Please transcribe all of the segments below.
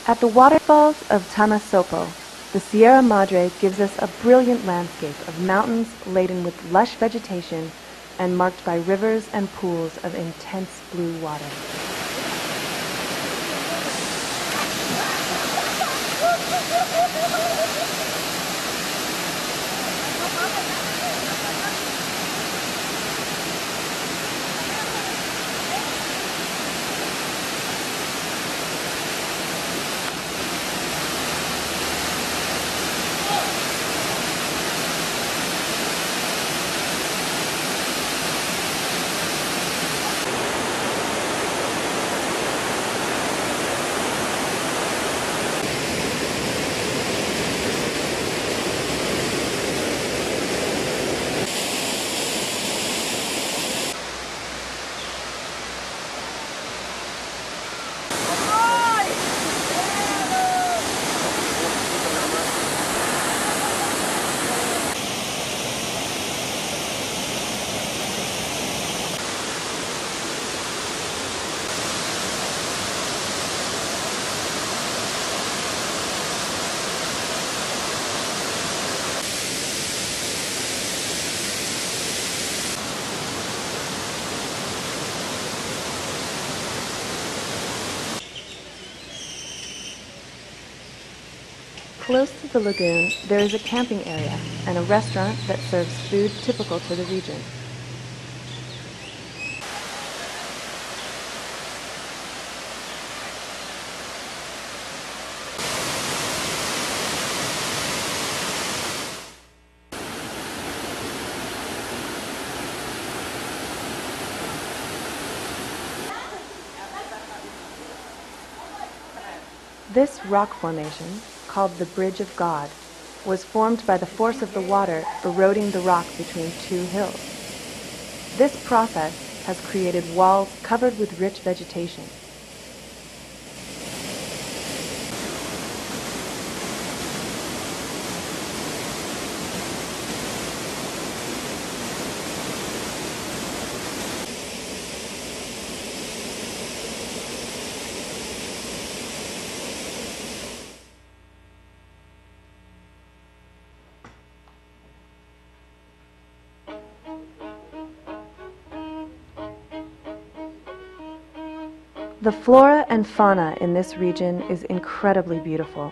At the waterfalls of Tamasopo, the Sierra Madre gives us a brilliant landscape of mountains laden with lush vegetation and marked by rivers and pools of intense blue water. Close to the lagoon, there is a camping area and a restaurant that serves food typical to the region. This rock formation, called the Bridge of God, was formed by the force of the water eroding the rock between two hills. This process has created walls covered with rich vegetation. The flora and fauna in this region is incredibly beautiful.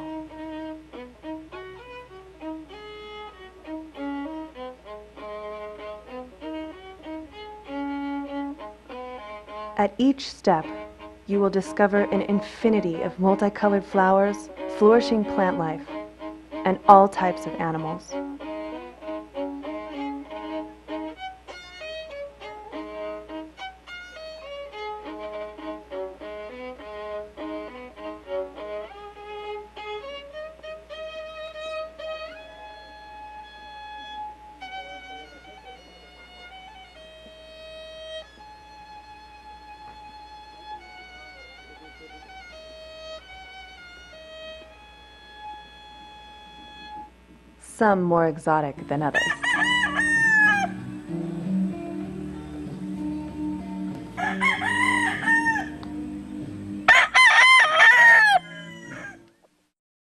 At each step, you will discover an infinity of multicolored flowers, flourishing plant life, and all types of animals. Some more exotic than others.